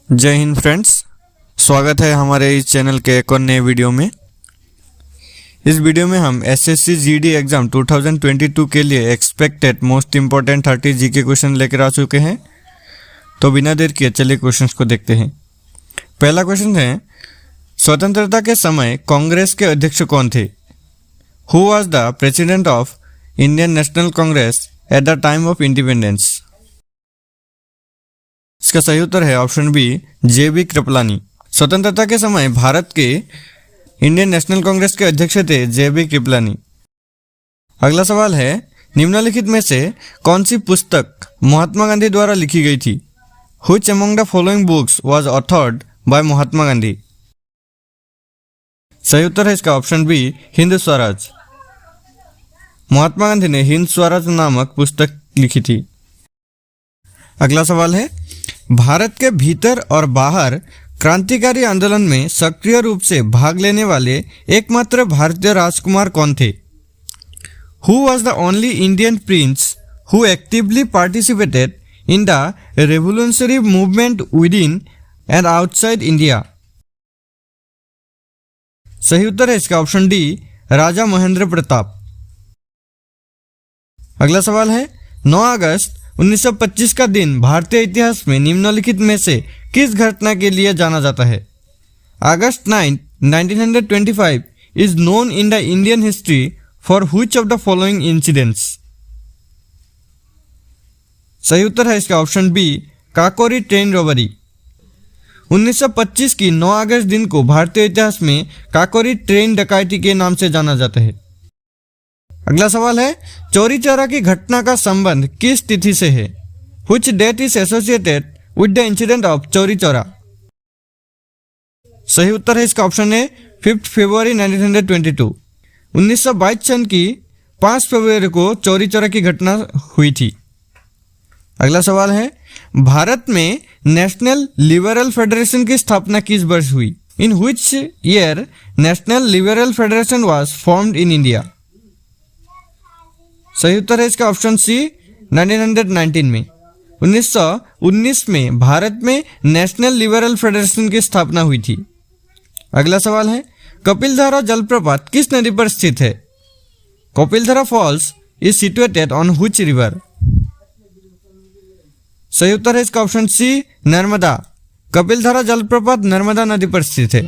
जय हिंद फ्रेंड्स, स्वागत है हमारे इस चैनल के एक और नए वीडियो में। इस वीडियो में हम एसएससी जीडी एग्ज़ाम 2022 के लिए expected most important 30 GK question लेकर आ चुके हैं। तो बिना देर किए चलिए क्वेश्चंस को देखते हैं। पहला क्वेश्चन है, स्वतंत्रता के समय कांग्रेस के अध्यक्ष कौन थे? Who was the president of Indian national Congress at the time of independence? इसका सही उत्तर है ऑप्शन बी, जे.बी. कृपलानी। स्वतंत्रता के समय भारत के इंडियन नेशनल कांग्रेस के अध्यक्ष थे जे.बी. कृपलानी। अगला सवाल है, निम्नलिखित में से कौन सी पुस्तक महात्मा गांधी द्वारा लिखी गई थी? Which among the following books was authored by Mahatma Gandhi? सही उत्तर है इसका ऑप्शन बी, हिंद स्वराज। महात्मा गांधी ने हिंद स्वराज नामक पुस्तक लिखी थी। अगला सवाल है, भारत के भीतर और बाहर क्रांतिकारी आंदोलन में सक्रिय रूप से भाग लेने वाले एकमात्र भारतीय राजकुमार कौन थे? Who was the only Indian prince who actively participated in the revolutionary movement within and outside India? सही उत्तर है इसका ऑप्शन डी, राजा महेंद्र प्रताप। अगला सवाल है, 9 अगस्त 1925 का दिन भारतीय इतिहास में निम्नलिखित में से किस घटना के लिए जाना जाता है? August 9, 1925 is known in the Indian history for which of the following incidents? सही उत्तर है इसका option B, Kakori train robbery. 1925 की 9 अगस्त दिन को भारतीय इतिहास में काकोरी ट्रेन डकैती के नाम से जाना जाता है। अगला सवाल है, चौरी चौरा की घटना का संबंध किस तिथि से है? Which date is associated with the incident of Chauri Chaura? सही उत्तर है इसका ऑप्शन है 5 फरवरी 1922। 1922 सन की 5 फरवरी को चौरी चौरा की घटना हुई थी। अगला सवाल है, भारत में नेशनल लिबरल फेडरेशन की स्थापना किस वर्ष हुई? इन which year national liberal federation was formed in India? सही उत्तर है इसका ऑप्शन सी, 1919 में। 1919 में भारत में नेशनल लिबरल फेडरेशन की स्थापना हुई थी। अगला सवाल है, कपिलधारा जलप्रपात किस नदी पर स्थित है? Kapildhara falls is situated on which river? सही उत्तर है इसका ऑप्शन सी, नर्मदा। कपिलधारा जलप्रपात नर्मदा नदी पर स्थित है।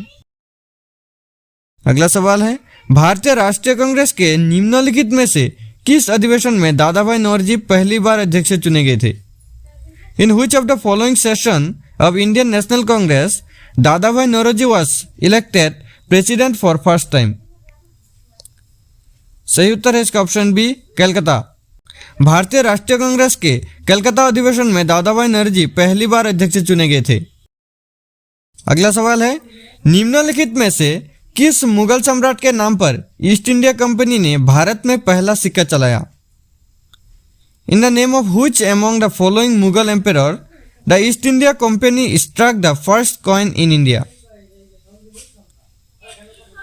अगला सवाल है, भारतीय राष्ट्रीय कांग्रेस के निम्नलिखित में से किस अधिवेशन में दादा भाई नौरोजी पहली बार अध्यक्ष चुने गए थे? इन which of the following session of Indian National Congress दादा भाई Naoroji was elected president for first time? सही उत्तर है इसका ऑप्शन बी, कलकत्ता। भारतीय राष्ट्रीय कांग्रेस के कलकत्ता अधिवेशन में दादा भाई नौरोजी पहली बार अध्यक्ष चुने गए थे। अगला सवाल है, निम्नलिखित में से किस मुगल सम्राट के नाम पर ईस्ट इंडिया कंपनी ने भारत में पहला सिक्का चलाया? In the name of which among the following Mughal emperor the East India company struck the first coin in India?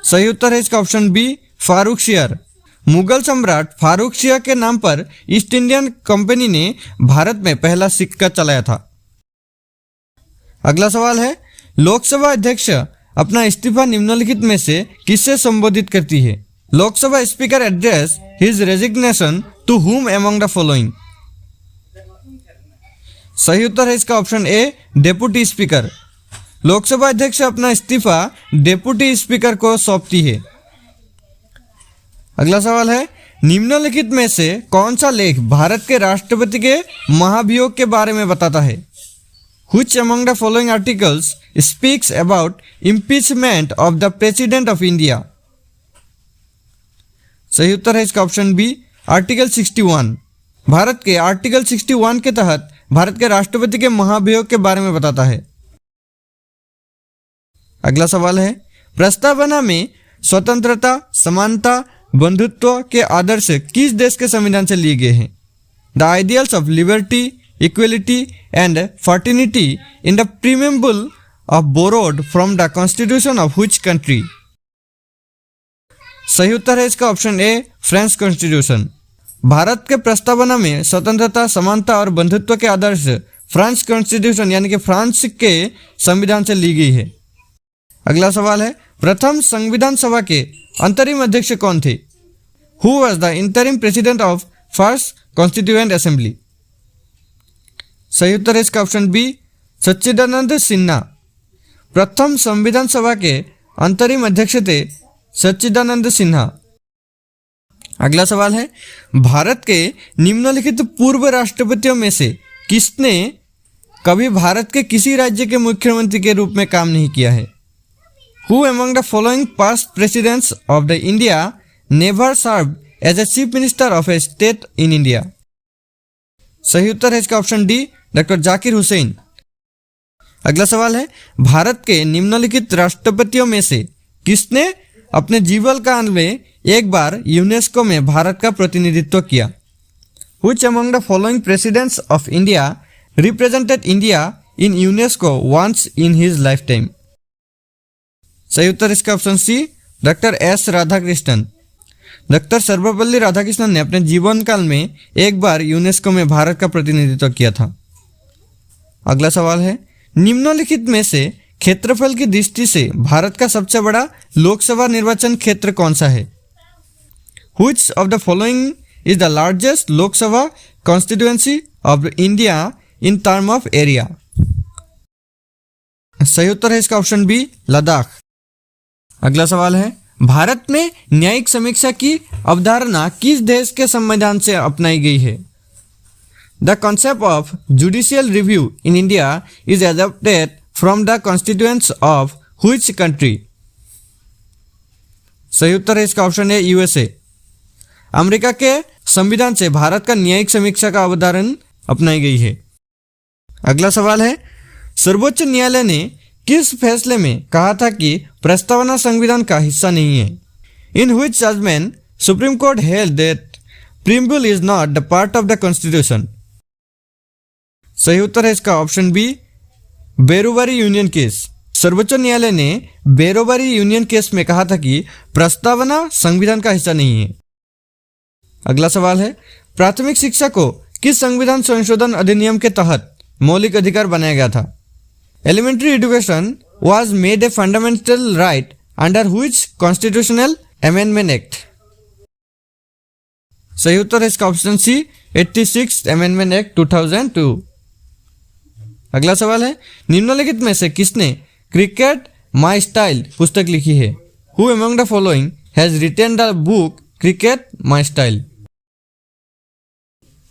सही उत्तर है इसका ऑप्शन बी, फारूक शियर। मुगल सम्राट फारूक शियर के नाम पर ईस्ट इंडियन कंपनी ने भारत में पहला सिक्का चलाया था। अगला सवाल है, लोकसभा अध्यक्ष अपना इस्तीफा निम्नलिखित में से किससे संबोधित करती है? Lok Sabha speaker address his resignation to whom among the following? सही उत्तर है इसका option A, deputy speaker. Lok Sabha अध्यक्ष अपना इस्तीफा डेप्यूटी स्पीकर को सौंपती है। अगला सवाल है, निम्नलिखित में से कौन सा लेख भारत के राष्ट्रपति के महाभियोग के बारे में बताता है? Which among the following articles speaks about impeachment of the President of India? सही उत्तर है इसका ऑप्शन बी, आर्टिकल 61। भारत के आर्टिकल 61 के तहत भारत के राष्ट्रपति के महाभियोग के बारे में बताता है। अगला सवाल है, प्रस्तावना में स्वतंत्रता, समानता, बंधुत्व के आदर्श किस देश के संविधान से लिए गए हैं? The ideals of liberty, equality and fraternity in the preamble of borrowed from the constitution of which country? सही उत्तर है इसका ऑप्शन ए, फ्रेंच कॉन्स्टिट्यूशन। भारत के प्रस्तावना में स्वतंत्रता, समानता और बंधुत्व के आदर्श फ्रांस कॉन्स्टिट्यूशन यानी कि फ्रांस के संविधान से ली गई है। अगला सवाल है, प्रथम संविधान सभा के अंतरिम अध्यक्ष कौन थे? Who was the interim president of first constituent assembly? सही उत्तर है इसका ऑप्शन बी, सच्चिदानंद सिन्हा। प्रथम संविधान सभा के अंतरिम अध्यक्ष थे सच्चिदानंद सिन्हा। अगला सवाल है, भारत के निम्नलिखित पूर्व राष्ट्रपतियों में से किसने कभी भारत के किसी राज्य के मुख्यमंत्री के रूप में काम नहीं किया है? Who among the following past presidents of the India never served as a chief minister of a state in India? सही उत्तर है इसका option D, doctor Zakir Hussain. अगला सवाल है, भारत के निम्नलिखित राष्ट्रपतियों में से किसने अपने जीवन काल में एक बार यूनेस्को में भारत का प्रतिनिधित्व किया? Which among the following presidents of India represented India in UNESCO once in his lifetime? सही उत्तर इसका option C, doctor S Radhakrishnan. Doctor Sarvepalli Radhakrishnan ने अपने जीवन काल में एक बार यूनेस्को में भारत का प्रतिनिधित्व किया था। अगला सवाल है, निम्नलिखित में से क्षेत्रफल की दृष्टि से भारत का सबसे बड़ा लोकसभा निर्वाचन क्षेत्र कौन सा है? Which of the following is the largest Lok Sabha constituency of India in term of area? सही उत्तर है इसका ऑप्शन बी, लद्दाख। अगला सवाल है, भारत में न्यायिक समीक्षा की अवधारणा किस देश के संविधान से अपनाई गई है? The concept of judicial review in India is adopted from the constituents of which country? सही उत्तर है इसका ऑप्शन है, यूएसए। अमेरिका के संविधान से भारत का न्यायिक समीक्षा का अवधारण अपनाई गई है। अगला सवाल है, सर्वोच्च न्यायालय ने किस फैसले में कहा था कि प्रस्तावना संविधान का हिस्सा नहीं है? In which judgment supreme court held that preamble is not the part of the constitution? सही उत्तर है इसका option B, Berubari union case. सर्वोच्च न्यायालय ने बेरोबारी यूनियन केस में कहा था कि प्रस्तावना संविधान का हिस्सा नहीं है। अगला सवाल है, प्राथमिक शिक्षा को किस संविधान संशोधन अधिनियम के तहत मौलिक अधिकार बनाया गया था? Elementary education was made a fundamental right under which constitutional amendment act? सही उत्तर है इसका ऑप्शन सी, 86 अमेंडमेंट एक्ट 2002। अगला सवाल है, निम्नलिखित में से किसने क्रिकेट माई स्टाइल पुस्तक लिखी है? Who among the following has written the book cricket my style?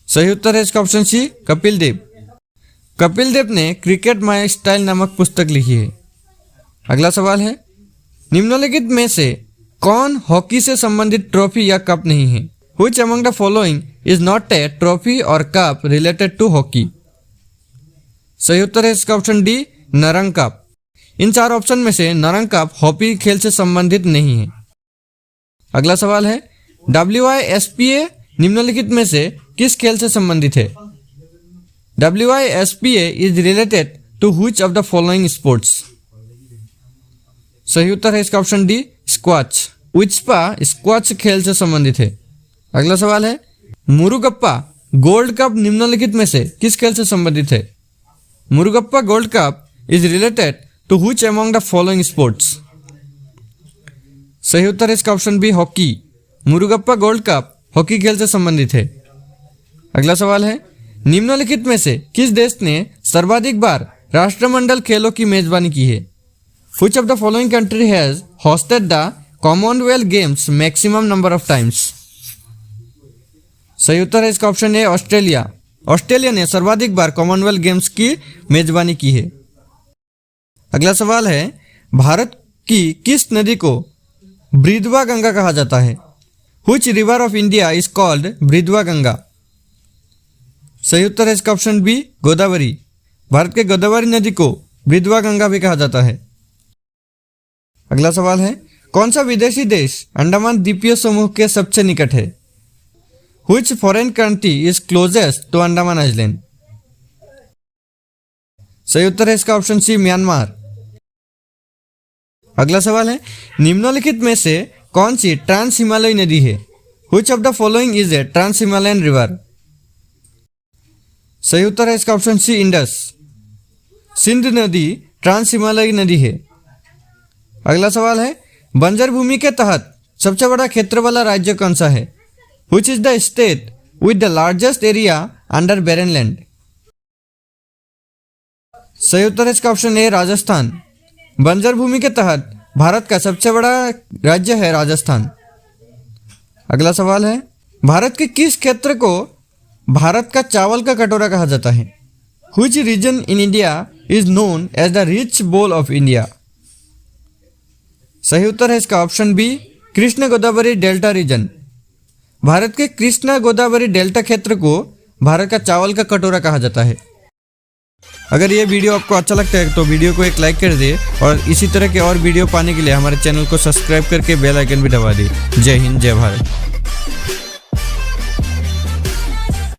सही उत्तर है इसका ऑप्शन सी, कपिल देव। कपिल देव ने क्रिकेट माई स्टाइल नामक पुस्तक लिखी है। अगला सवाल है, निम्नलिखित में से कौन हॉकी से संबंधित ट्रॉफी या कप नहीं है? Which among the following is not a trophy or cup related to hockey? सही उत्तर है इसका ऑप्शन डी, नरंग कप। इन चार ऑप्शन में से नरंग कप हॉकी खेल से संबंधित नहीं है। अगला सवाल है, WISPA निम्नलिखित में से किस खेल से संबंधित है? WISPA is related to which of the following sports? सही उत्तर है इसका ऑप्शन डी, स्क्वैच। विस्पा स्क्वैच खेल से संबंधित है। अगला सवाल है, मुरुगप्पा गोल्ड कप निम्नलिखित में से किस खेल से संबंधित है? Murugappa gold cup is related to which among the following sports? सही उत्तर है इसका option B, hockey. Murugappa gold cup hockey खेल से संबंधित है। अगला सवाल है, निम्नलिखित में से किस देश ने सर्वाधिक बार राष्ट्रमंडल खेलों की मेजबानी की है? Which of the following country has hosted the Commonwealth Games maximum number of times? सही उत्तर है इसका ऑप्शन है, ऑस्ट्रेलिया। ऑस्ट्रेलिया ने सर्वाधिक बार कॉमनवेल्थ गेम्स की मेजबानी की है। अगला सवाल है, भारत की किस नदी को ब्रिधवा गंगा कहा जाता है? Which river of India is called ब्रिधवा Ganga? सही उत्तर है इसका ऑप्शन बी, गोदावरी। भारत के गोदावरी नदी को ब्रिधवा गंगा भी कहा जाता है। अगला सवाल है, कौन सा विदेशी देश अंडमान द्वीपीय समूह के सबसे निकट है? Which foreign country is closest to Andaman island? सही उत्तर है इसका ऑप्शन सी, म्यांमार। अगला सवाल है, निम्नलिखित में से कौन सी ट्रांस हिमालयी नदी है? Which of the following is a trans Himalayan river? सही उत्तर है इसका ऑप्शन सी, इंडस। सिंध नदी ट्रांस हिमालयी नदी है। अगला सवाल है, बंजर भूमि के तहत सबसे बड़ा क्षेत्र वाला राज्य कौन सा है? Which is the state with the largest area under barren land? सही उत्तर है इसका ऑप्शन ए, राजस्थान। बंजर भूमि के तहत भारत का सबसे बड़ा राज्य है राजस्थान। अगला सवाल है, भारत के किस क्षेत्र को भारत का चावल का कटोरा कहा जाता है? Which region in India is known as the rich bowl of India? सही उत्तर है इसका option B, Krishna Godavari delta region. Bharat के कृष्णा गोदावरी डेल्टा क्षेत्र को भारत का चावल का कटोरा कहा जाता है। अगर ये वीडियो आपको अच्छा लगता है तो वीडियो को एक लाइक कर दे और इसी तरह के और वीडियो पाने के लिए हमारे चैनल को सब्सक्राइब करके बेल आइकन भी दबा दे। जय हिंद, जय भारत।